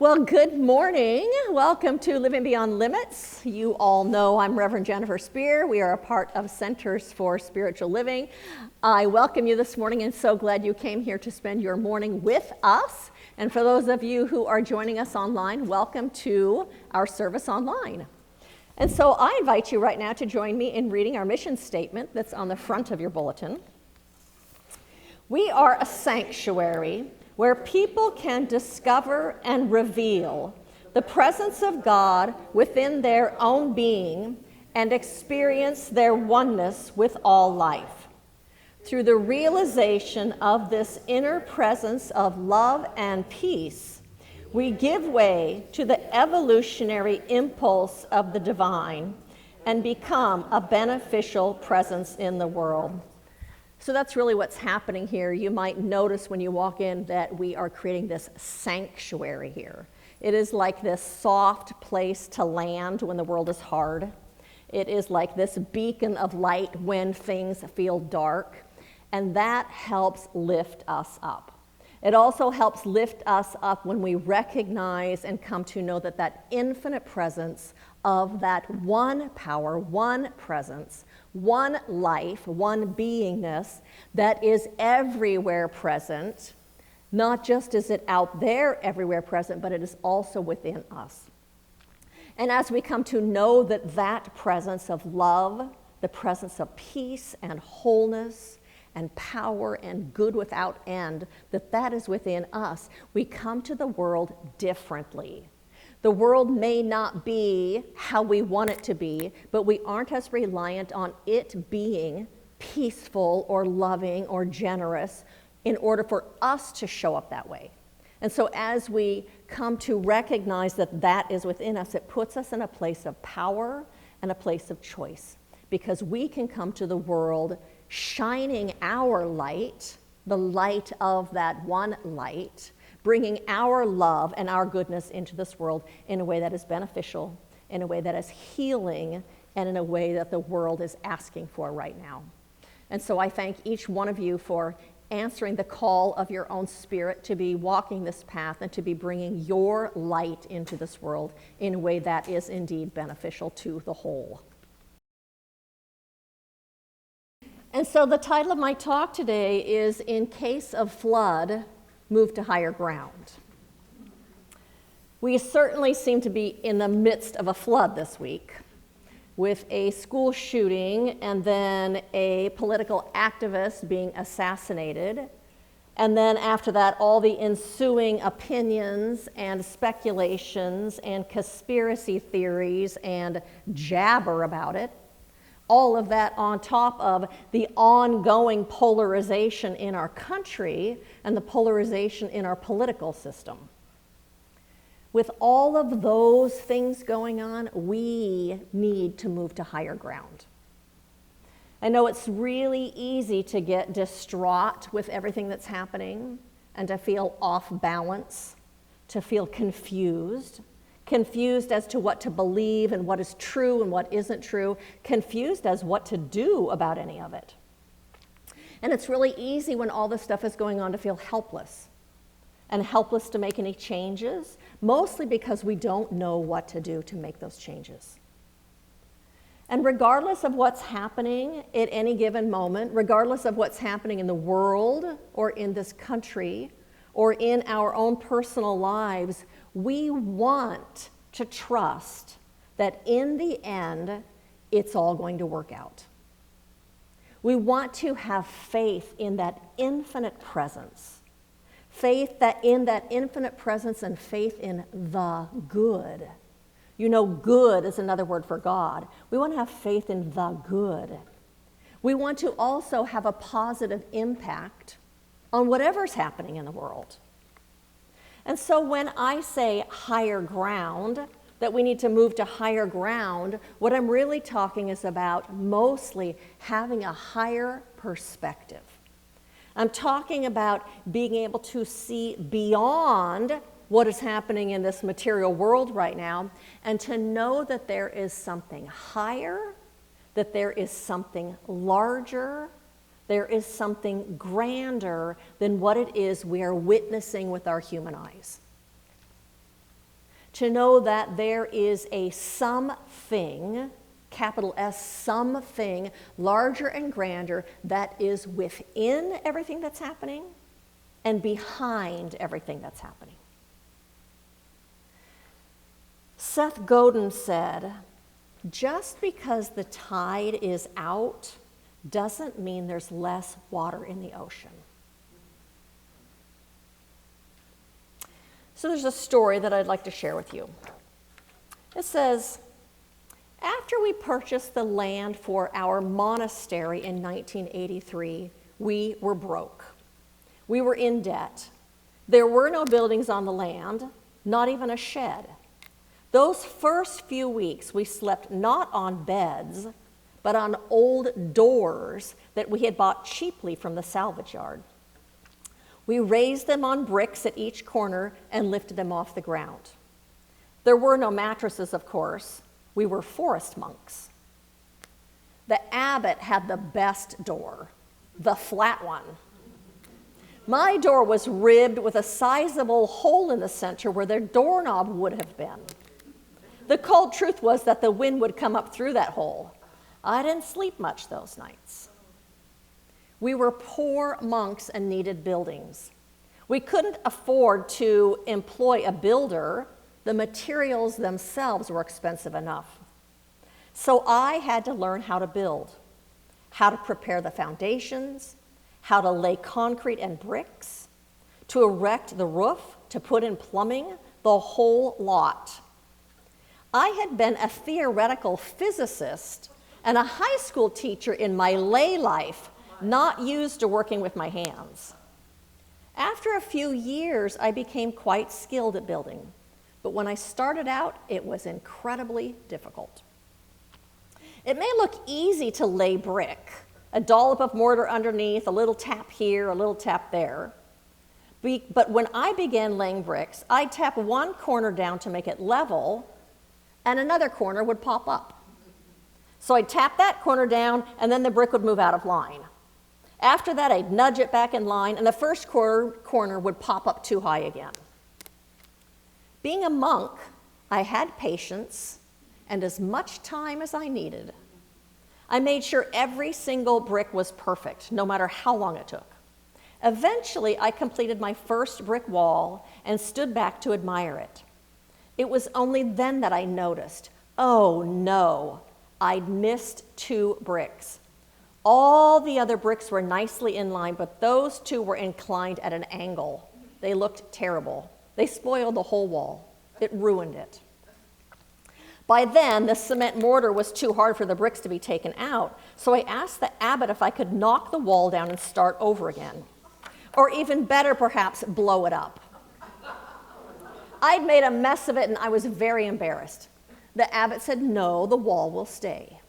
Well, good morning. Welcome to Living Beyond Limits. You all know I'm Reverend Jennifer Spear. We are a part of Centers for Spiritual Living. I welcome you this morning and so glad you came here to spend your morning with us. And for those of you who are joining us online, welcome to our service online. And so I invite you right now to join me in reading our mission statement that's on the front of your bulletin. We are a sanctuary where people can discover and reveal the presence of God within their own being and experience their oneness with all life. Through the realization of this inner presence of love and peace, we give way to the evolutionary impulse of the divine and become a beneficial presence in the world. So that's really what's happening here. You might notice when you walk in that we are creating this sanctuary here. It is like this soft place to land when the world is hard. It is like this beacon of light when things feel dark, and that helps lift us up. It also helps lift us up when we recognize and come to know that that infinite presence of that one power, one presence, one life, one beingness that is everywhere present. Not just is it out there everywhere present, but it is also within us. And as we come to know that that presence of love, the presence of peace and wholeness and power and good without end, that is within us, we come to the world differently. The world may not be how we want it to be, but we aren't as reliant on it being peaceful or loving or generous in order for us to show up that way. And so as we come to recognize that that is within us, it puts us in a place of power and a place of choice, because we can come to the world shining our light, the light of that one light, bringing our love and our goodness into this world in a way that is beneficial, in a way that is healing, and in a way that the world is asking for right now. And so I thank each one of you for answering the call of your own spirit to be walking this path and to be bringing your light into this world in a way that is indeed beneficial to the whole. And so the title of my talk today is In Case of Flood, Move to Higher Ground. We certainly seem to be in the midst of a flood this week, with a school shooting and then a political activist being assassinated, and then after that all the ensuing opinions and speculations and conspiracy theories and jabber about it. All of that on top of the ongoing polarization in our country and the polarization in our political system. With all of those things going on, we need to move to higher ground. I know it's really easy to get distraught with everything that's happening and to feel off balance, to feel confused as to what to believe and what is true and what isn't true, confused as what to do about any of it. And it's really easy when all this stuff is going on to feel helpless, and helpless to make any changes, mostly because we don't know what to do to make those changes. And regardless of what's happening at any given moment, regardless of what's happening in the world or in this country or in our own personal lives, we want to trust that in the end, it's all going to work out. We want to have faith in that infinite presence, faith that in that infinite presence and faith in the good. You know, good is another word for God. We want to have faith in the good. We want to also have a positive impact on whatever's happening in the world. And so when I say higher ground, that we need to move to higher ground, what I'm really talking is about mostly having a higher perspective. I'm talking about being able to see beyond what is happening in this material world right now and to know that there is something higher, that there is something larger, there is something grander than what it is we are witnessing with our human eyes. to know that there is a something, capital S, something larger and grander that is within everything that's happening and behind everything that's happening. Seth Godin said, just because the tide is out doesn't mean there's less water in the ocean. So there's a story that I'd like to share with you. It says, after we purchased the land for our monastery in 1983, we were broke. We were in debt. There were no buildings on the land, not even a shed. Those first few weeks, we slept not on beds, but on old doors that we had bought cheaply from the salvage yard. We raised them on bricks at each corner and lifted them off the ground. There were no mattresses, of course. We were forest monks. The abbot had the best door, the flat one. My door was ribbed with a sizable hole in the center where the doorknob would have been. The cold truth was that the wind would come up through that hole. I didn't sleep much those nights. We were poor monks and needed buildings. We couldn't afford to employ a builder. The materials themselves were expensive enough. So I had to learn how to build, how to prepare the foundations, how to lay concrete and bricks, to erect the roof, to put in plumbing, the whole lot. I had been a theoretical physicist and a high school teacher in my lay life, not used to working with my hands. After a few years, I became quite skilled at building, but when I started out, it was incredibly difficult. It may look easy to lay brick, a dollop of mortar underneath, a little tap here, a little tap there. But when I began laying bricks, I'd tap one corner down to make it level, and another corner would pop up. So I'd tap that corner down, and then the brick would move out of line. After that, I'd nudge it back in line, and the first corner would pop up too high again. Being a monk, I had patience and as much time as I needed. I made sure every single brick was perfect, no matter how long it took. Eventually, I completed my first brick wall and stood back to admire it. It was only then that I noticed, oh no, I'd missed 2 bricks. All the other bricks were nicely in line, but those 2 were inclined at an angle. They looked terrible. They spoiled the whole wall. It ruined it. By then, the cement mortar was too hard for the bricks to be taken out, so I asked the abbot if I could knock the wall down and start over again. Or even better, perhaps, blow it up. I'd made a mess of it, and I was very embarrassed. The abbot said, no, the wall will stay.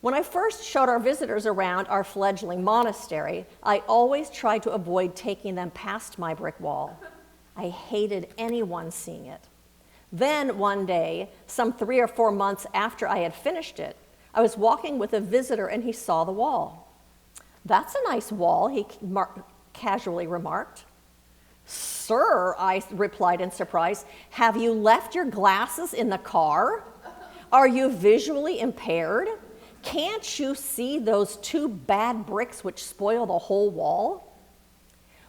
When I first showed our visitors around our fledgling monastery, I always tried to avoid taking them past my brick wall. I hated anyone seeing it. Then one day, some 3 or 4 months after I had finished it, I was walking with a visitor and he saw the wall. That's a nice wall, he casually remarked. Sir, I replied in surprise, have you left your glasses in the car? Are you visually impaired? Can't you see those 2 bad bricks which spoil the whole wall?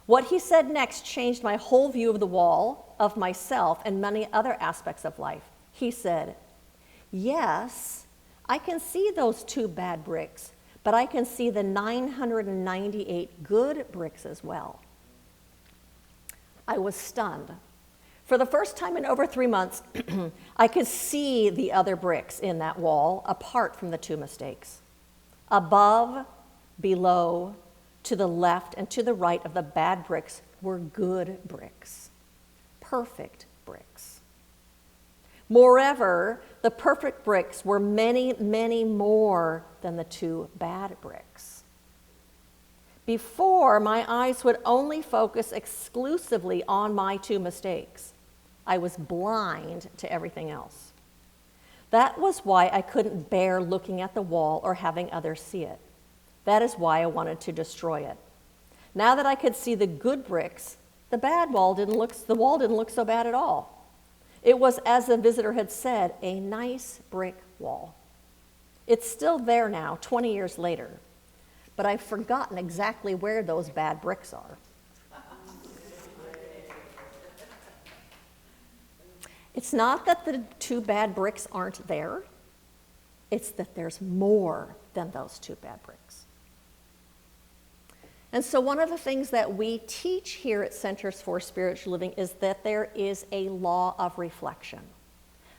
What he said next changed my whole view of the wall, of myself, and many other aspects of life. He said, yes, I can see those 2 bad bricks, but I can see the 998 good bricks as well. I was stunned. For the first time in over 3 months, I could see the other bricks in that wall apart from the 2 mistakes. Above, below, to the left, and to the right of the bad bricks were good bricks, perfect bricks. Moreover, the perfect bricks were many, many more than the 2 bad bricks. Before, my eyes would only focus exclusively on my 2 mistakes. I was blind to everything else. That was why I couldn't bear looking at the wall or having others see it. That is why I wanted to destroy it. Now that I could see the good bricks, the wall didn't look so bad at all. It was, as the visitor had said, a nice brick wall. It's still there now, 20 years later, but I've forgotten exactly where those bad bricks are. It's not that the two bad bricks aren't there, it's that there's more than those two bad bricks. And so one of the things that we teach here at Centers for Spiritual Living is that there is a law of reflection.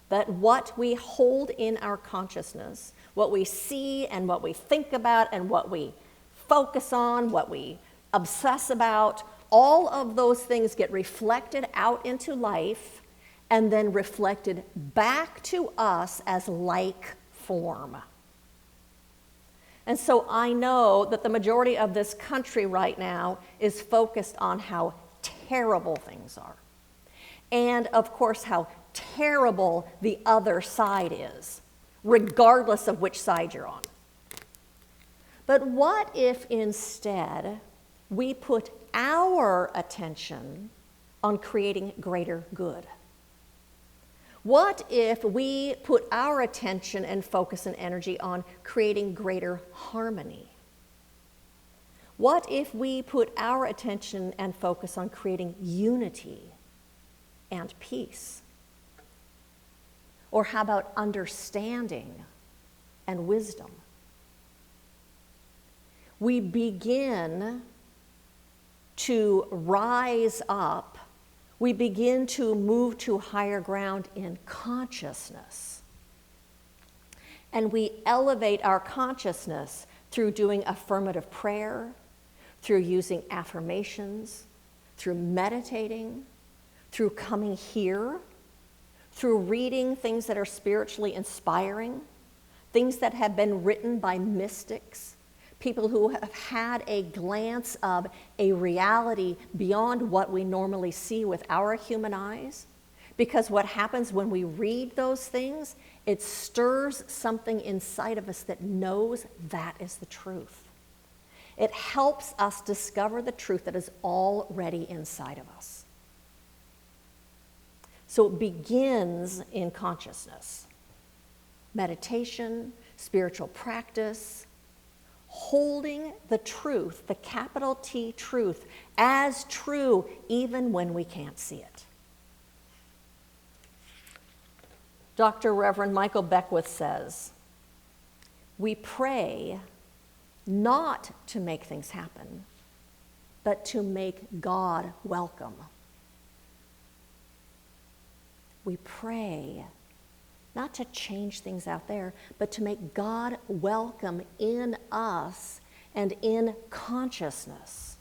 That what we hold in our consciousness, what we see and what we think about and what we focus on, what we obsess about, all of those things get reflected out into life and then reflected back to us as like form. And so I know that the majority of this country right now is focused on how terrible things are. And of course, how terrible the other side is, regardless of which side you're on. But what if instead we put our attention on creating greater good? What if we put our attention and focus and energy on creating greater harmony? What if we put our attention and focus on creating unity and peace? Or how about understanding and wisdom? We begin to rise up. We begin to move to higher ground in consciousness. And we elevate our consciousness through doing affirmative prayer, through using affirmations, through meditating, through coming here, through reading things that are spiritually inspiring, things that have been written by mystics, people who have had a glance of a reality beyond what we normally see with our human eyes. Because what happens when we read those things, it stirs something inside of us that knows that is the truth. It helps us discover the truth that is already inside of us. So it begins in consciousness. Meditation, spiritual practice, holding the truth, the capital T truth, as true even when we can't see it. Dr. Reverend Michael Beckwith says, we pray not to make things happen, but to make God welcome. We pray not to change things out there, but to make God welcome in us and in consciousness.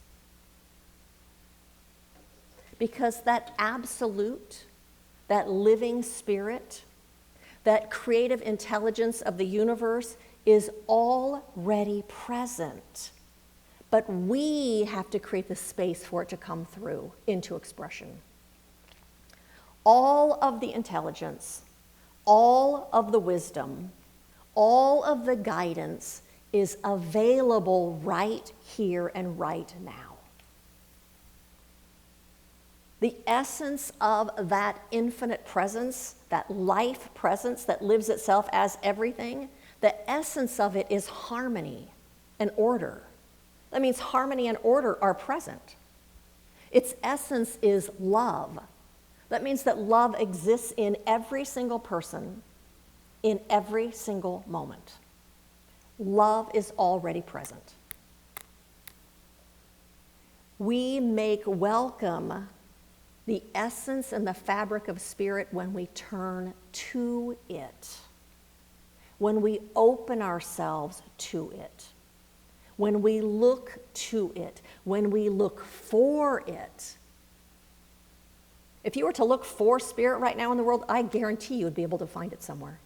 Because that absolute, that living spirit, that creative intelligence of the universe is already present. But we have to create the space for it to come through into expression. All of the intelligence, all of the wisdom, all of the guidance is available right here and right now. The essence of that infinite presence, that life presence that lives itself as everything, the essence of it is harmony and order. That means harmony and order are present. Its essence is love. That means that love exists in every single person, in every single moment. Love is already present. We make welcome the essence and the fabric of spirit when we turn to it, when we open ourselves to it, when we look to it, when we look for it. If you were to look for spirit right now in the world, I guarantee you would be able to find it somewhere.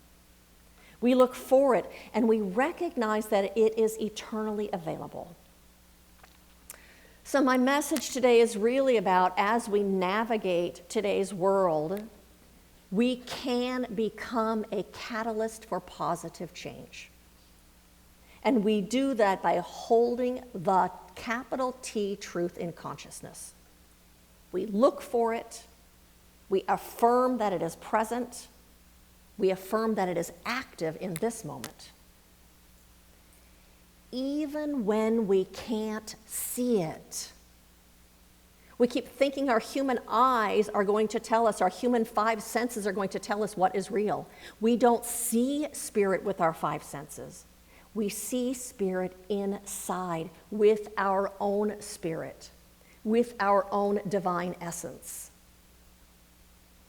We look for it, and we recognize that it is eternally available. So my message today is really about, as we navigate today's world, we can become a catalyst for positive change. And we do that by holding the capital T truth in consciousness. We look for it, We affirm that it is present. We affirm that it is active in this moment. Even when we can't see it. We keep thinking our human eyes are going to tell us, our human five senses are going to tell us what is real. We don't see spirit with our five senses. We see spirit inside with our own spirit, with our own divine essence.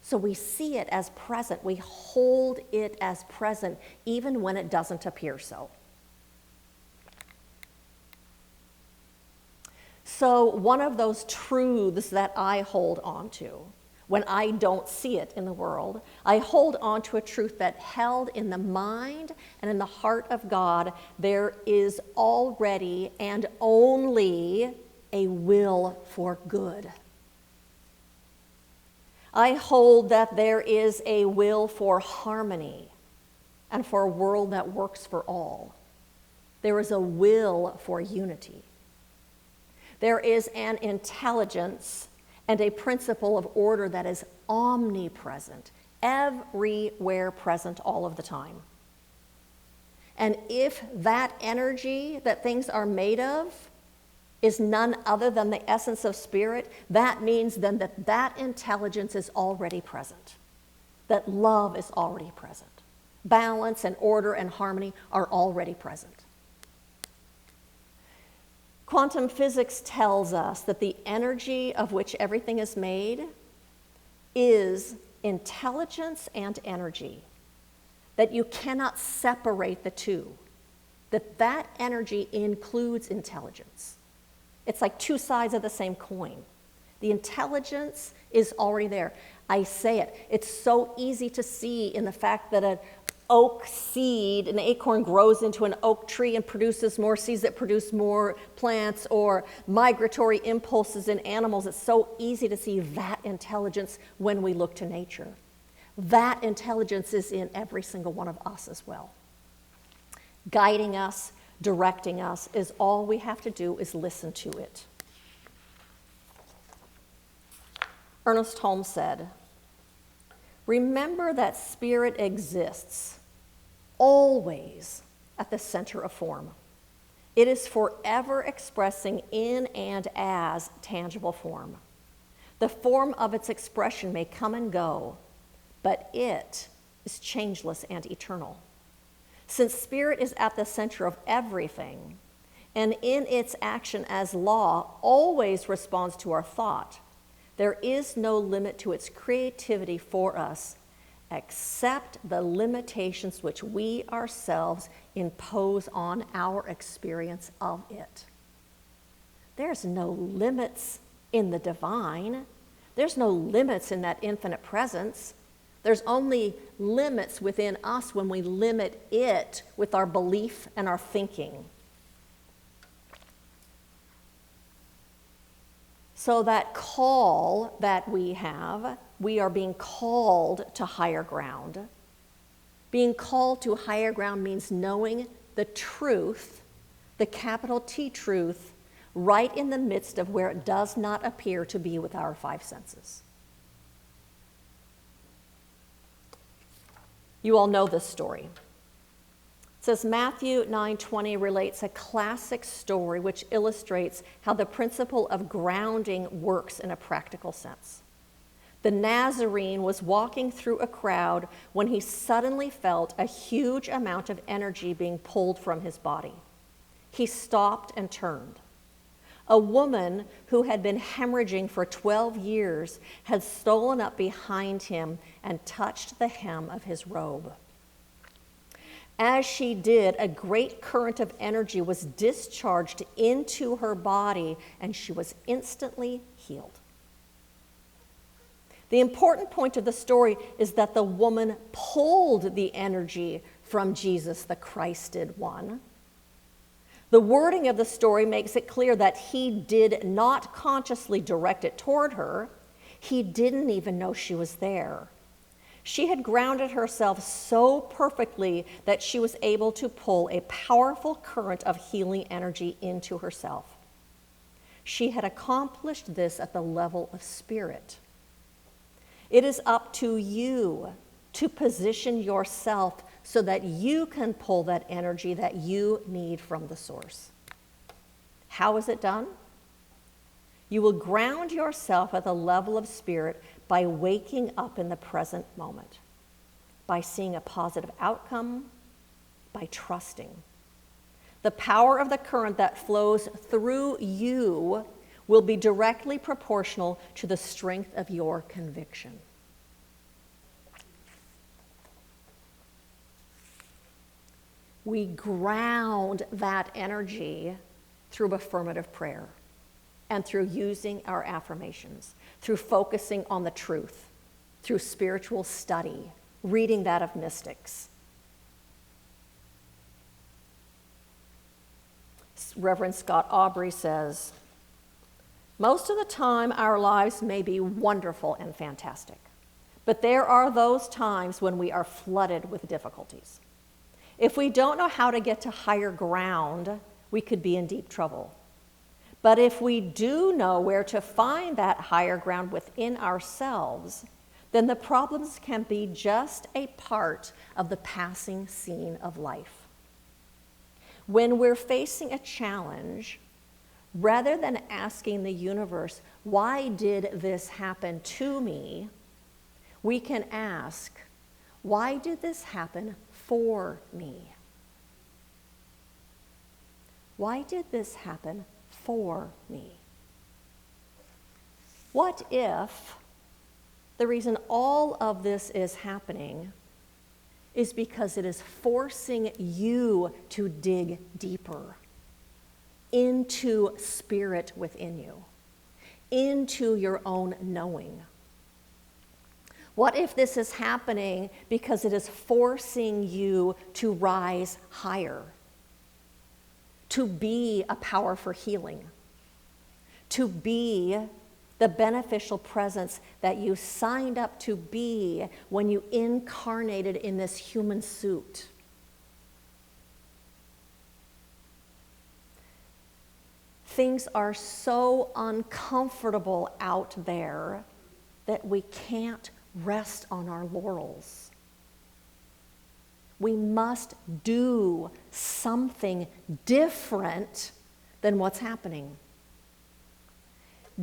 So we see it as present. We hold it as present even when it doesn't appear so. So one of those truths that I hold on to when I don't see it in the world, I hold on to a truth that held in the mind and in the heart of God, there is already and only a will for good. I hold that there is a will for harmony and for a world that works for all. There is a will for unity. There is an intelligence and a principle of order that is omnipresent, everywhere present all of the time. And if that energy that things are made of is none other than the essence of spirit, that means then that that intelligence is already present, that love is already present. Balance and order and harmony are already present. Quantum physics tells us that the energy of which everything is made is intelligence and energy, that you cannot separate the two, that energy includes intelligence. It's like two sides of the same coin. The intelligence is already there. I say it. It's so easy to see in the fact that an oak seed, an acorn grows into an oak tree and produces more seeds that produce more plants, or migratory impulses in animals. It's so easy to see that intelligence when we look to nature. That intelligence is in every single one of us as well. Guiding us, directing us, is all we have to do is listen to it. Ernest Holmes said, "Remember that spirit exists always at the center of form. It is forever expressing in and as tangible form. The form of its expression may come and go, but it is changeless and eternal. Since spirit is at the center of everything, and in its action as law always responds to our thought, there is no limit to its creativity for us except the limitations which we ourselves impose on our experience of it." There's no limits in the divine. There's no limits in that infinite presence. There's only limits within us when we limit it with our belief and our thinking. So that call that we have, we are being called to higher ground. Being called to higher ground means knowing the truth, the capital T truth, right in the midst of where it does not appear to be with our five senses. You all know this story. It says Matthew 9:20 relates a classic story which illustrates how the principle of grounding works in a practical sense. The Nazarene was walking through a crowd when he suddenly felt a huge amount of energy being pulled from his body. He stopped and turned. A woman who had been hemorrhaging for 12 years had stolen up behind him and touched the hem of his robe. As she did, a great current of energy was discharged into her body, and she was instantly healed. The important point of the story is that the woman pulled the energy from Jesus, the Christed one. The wording of the story makes it clear that he did not consciously direct it toward her. He didn't even know she was there. She had grounded herself so perfectly that she was able to pull a powerful current of healing energy into herself. She had accomplished this at the level of spirit. It is up to you to position yourself so that you can pull that energy that you need from the source. How is it done? You will ground yourself at the level of spirit by waking up in the present moment, by seeing a positive outcome, by trusting. The power of the current that flows through you will be directly proportional to the strength of your conviction. We ground that energy through affirmative prayer and through using our affirmations, through focusing on the truth, through spiritual study, reading that of mystics. Reverend Scott Aubrey says, most of the time our lives may be wonderful and fantastic, but there are those times when we are flooded with difficulties. If we don't know how to get to higher ground, we could be in deep trouble. But if we do know where to find that higher ground within ourselves, then the problems can be just a part of the passing scene of life. When we're facing a challenge, rather than asking the universe, why did this happen to me? We can ask, why did this happen for me? Why did this happen for me? What if the reason all of this is happening is because it is forcing you to dig deeper into spirit within you, into your own knowing? What if this is happening because it is forcing you to rise higher, to be a power for healing, to be the beneficial presence that you signed up to be when you incarnated in this human suit? Things are so uncomfortable out there that we can't rest on our laurels. We must do something different than what's happening.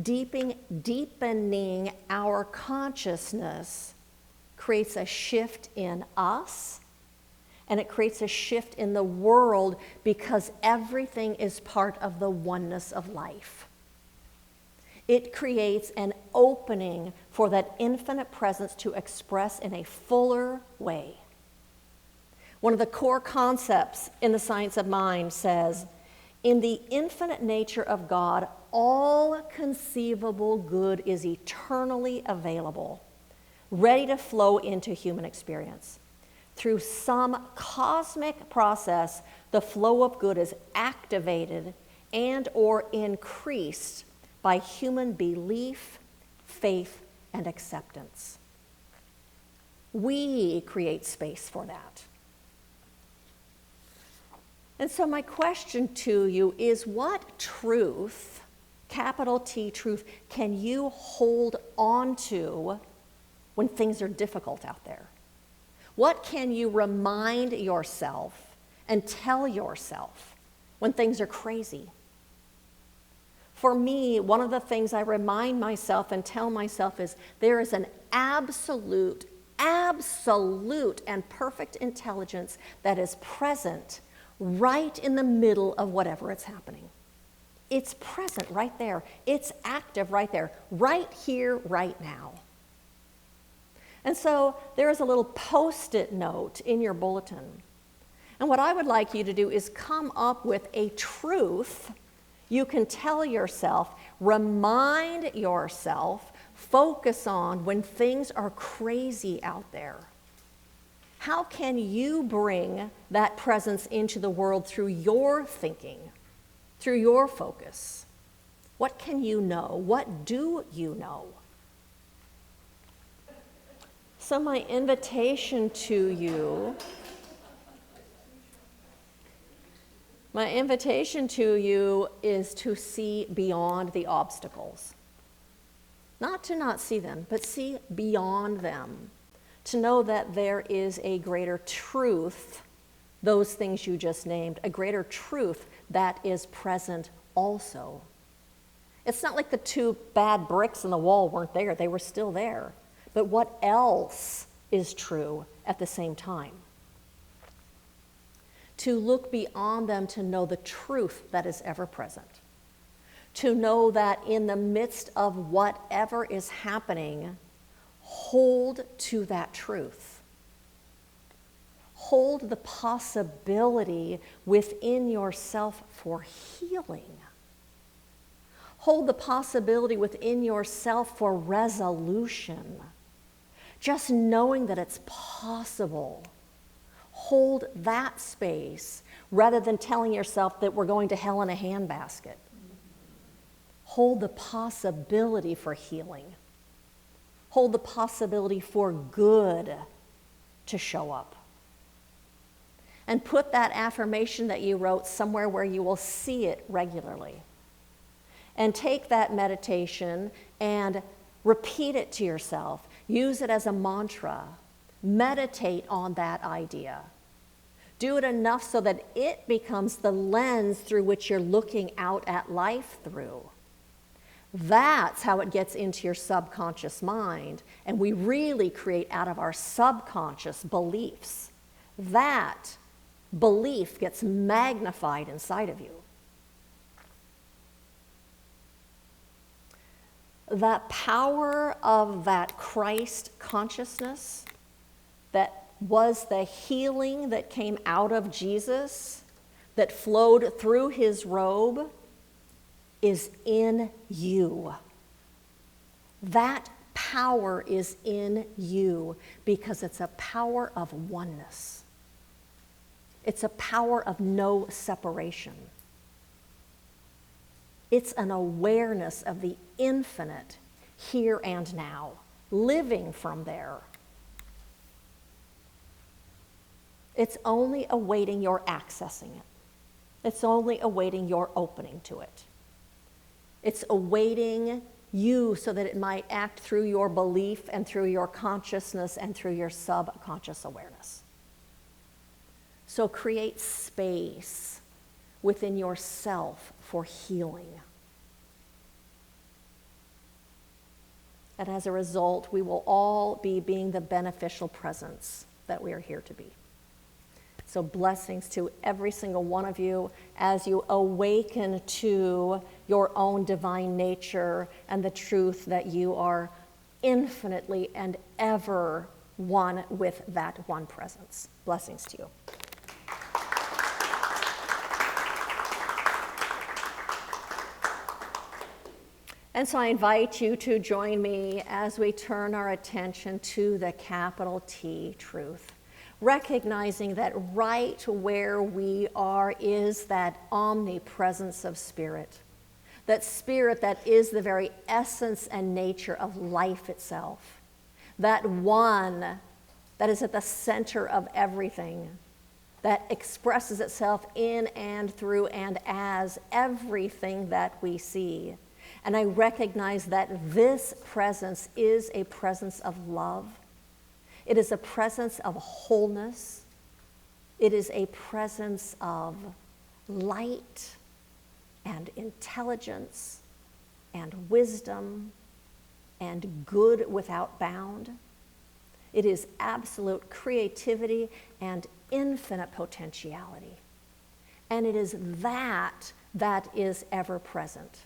Deepening our consciousness creates a shift in us, and it creates a shift in the world because everything is part of the oneness of life. It creates an opening for that infinite presence to express in a fuller way. One of the core concepts in the science of mind says, in the infinite nature of God, all conceivable good is eternally available, ready to flow into human experience. Through some cosmic process, the flow of good is activated and or increased by human belief, faith, and acceptance. We create space for that. And so my question to you is, what truth, capital T truth, can you hold on to when things are difficult out there? What can you remind yourself and tell yourself when things are crazy? For me, one of the things I remind myself and tell myself is there is an absolute and perfect intelligence that is present right in the middle of whatever is happening. It's present right there. It's active right there, right here, right now. And so there is a little Post-it note in your bulletin. And what I would like you to do is come up with a truth you can tell yourself, remind yourself, focus on when things are crazy out there. How can you bring that presence into the world through your thinking, through your focus? What can you know? What do you know? So my invitation to you is to see beyond the obstacles. Not to not see them, but see beyond them. To know that there is a greater truth, those things you just named, a greater truth that is present also. It's not like the two bad bricks in the wall weren't there, they were still there. But what else is true at the same time? To look beyond them, to know the truth that is ever present. To know that in the midst of whatever is happening, hold to that truth. Hold the possibility within yourself for healing. Hold the possibility within yourself for resolution. Just knowing that it's possible. Hold that space rather than telling yourself that we're going to hell in a handbasket. Hold the possibility for healing. Hold the possibility for good to show up. And put that affirmation that you wrote somewhere where you will see it regularly. And take that meditation and repeat it to yourself. Use it as a mantra. Meditate on that idea. Do it enough so that it becomes the lens through which you're looking out at life through. That's how it gets into your subconscious mind, and we really create out of our subconscious beliefs. That belief gets magnified inside of you. The power of that Christ consciousness that was the healing that came out of Jesus, that flowed through his robe, is in you. That power is in you because it's a power of oneness. It's a power of no separation. It's an awareness of the infinite here and now, living from there. It's only awaiting your accessing it. It's only awaiting your opening to it. It's awaiting you so that it might act through your belief and through your consciousness and through your subconscious awareness. So create space within yourself for healing. And as a result, we will all be being the beneficial presence that we are here to be. So blessings to every single one of you as you awaken to your own divine nature and the truth that you are infinitely and ever one with that one presence. Blessings to you. And so I invite you to join me as we turn our attention to the capital T truth. Recognizing that right where we are is that omnipresence of spirit. That spirit that is the very essence and nature of life itself. That one that is at the center of everything. That expresses itself in and through and as everything that we see. And I recognize that this presence is a presence of love. It is a presence of wholeness. It is a presence of light and intelligence and wisdom and good without bound. It is absolute creativity and infinite potentiality. And it is that that is ever present.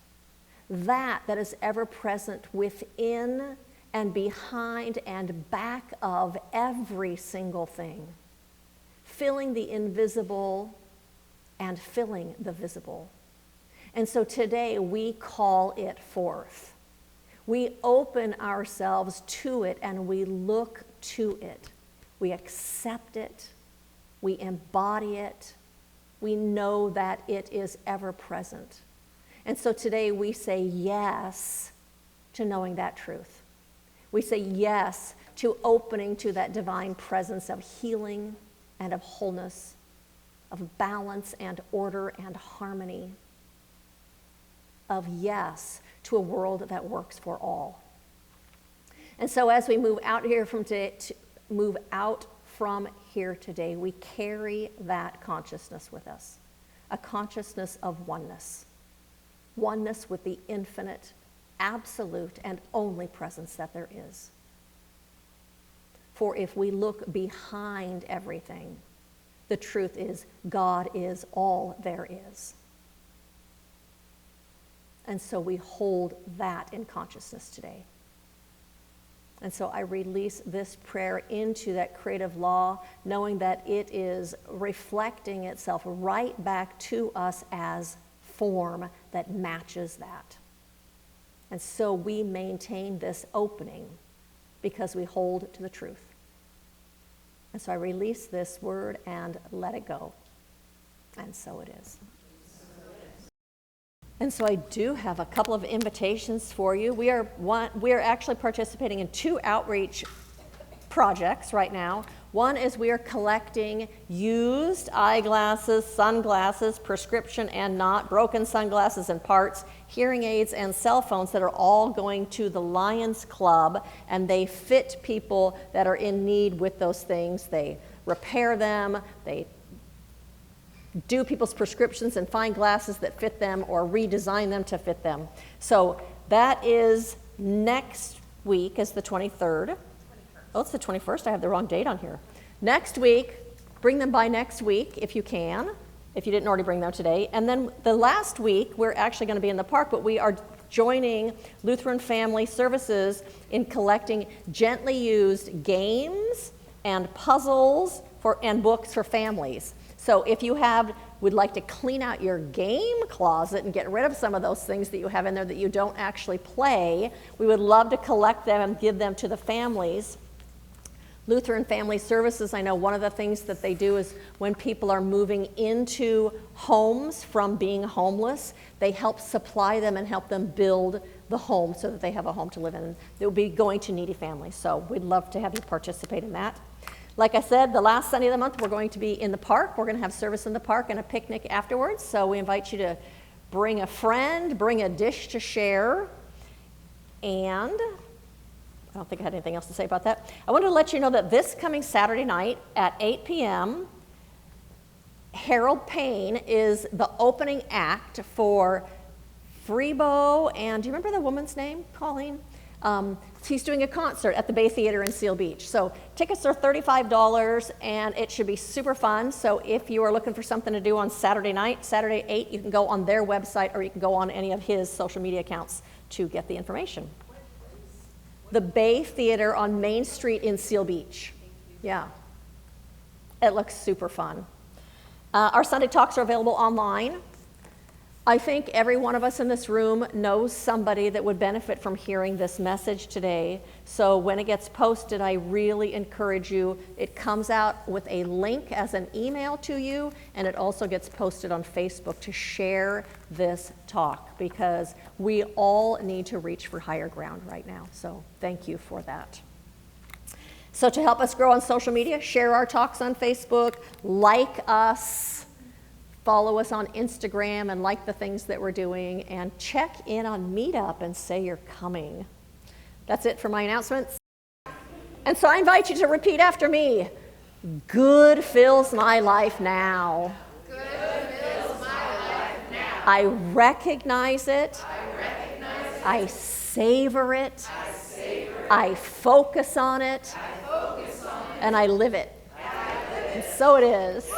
That is ever present within and behind and back of every single thing, filling the invisible and filling the visible. And so today we call it forth. We open ourselves to it and we look to it. We accept it. We embody it. We know that it is ever present. And so today we say yes to knowing that truth. We say yes to opening to that divine presence of healing and of wholeness, of balance and order and harmony, of yes to a world that works for all. And so as we move out here from here today, we carry that consciousness with us, a consciousness of oneness with the infinite, absolute, and only presence that there is. For if we look behind everything, the truth is God is all there is. And so we hold that in consciousness today. And so I release this prayer into that creative law, knowing that it is reflecting itself right back to us as form that matches that. And so we maintain this opening because we hold to the truth. And so I release this word and let it go. And so it is. And so I do have a couple of invitations for you. We are actually participating in 2 outreach projects right now. One is we are collecting used eyeglasses, sunglasses, prescription and not, broken sunglasses and parts, hearing aids and cell phones that are all going to the Lions Club, and they fit people that are in need with those things. They repair them, they do people's prescriptions and find glasses that fit them or redesign them to fit them. So that is next week, is the 23rd. Oh, it's the 21st. I have the wrong date on here. Next week, bring them by next week if you can, if you didn't already bring them today. And then the last week, we're actually going to be in the park, but we are joining Lutheran Family Services in collecting gently used games and puzzles and books for families. So if you would like to clean out your game closet and get rid of some of those things that you have in there that you don't actually play, we would love to collect them and give them to the families. Lutheran Family Services, I know one of the things that they do is when people are moving into homes from being homeless, they help supply them and help them build the home so that they have a home to live in. They will be going to needy families, so we'd love to have you participate in that. Like I said, the last Sunday of the month, we're going to be in the park. We're going to have service in the park and a picnic afterwards. So we invite you to bring a friend, bring a dish to share. And I don't think I had anything else to say about that. I wanted to let you know that this coming Saturday night at 8 p.m., Harold Payne is the opening act for Freebo. And do you remember the woman's name, Colleen? He's doing a concert at the Bay Theater in Seal Beach. So tickets are $35 and it should be super fun. So if you are looking for something to do on Saturday night, Saturday 8, you can go on their website or you can go on any of his social media accounts to get the information. The Bay Theater on Main Street in Seal Beach. Yeah. It looks super fun. Our Sunday talks are available online. I think every one of us in this room knows somebody that would benefit from hearing this message today. So when it gets posted, I really encourage you. It comes out with a link as an email to you, and it also gets posted on Facebook to share this talk, because we all need to reach for higher ground right now. So thank you for that. So to help us grow on social media, share our talks on Facebook, like us, follow us on Instagram and like the things that we're doing, and check in on Meetup and say you're coming. That's it for my announcements. And so I invite you to repeat after me. Good fills my life now. Good fills my life now. I recognize it. I savor it. I focus on it. I focus on it. And I live it. And so it is.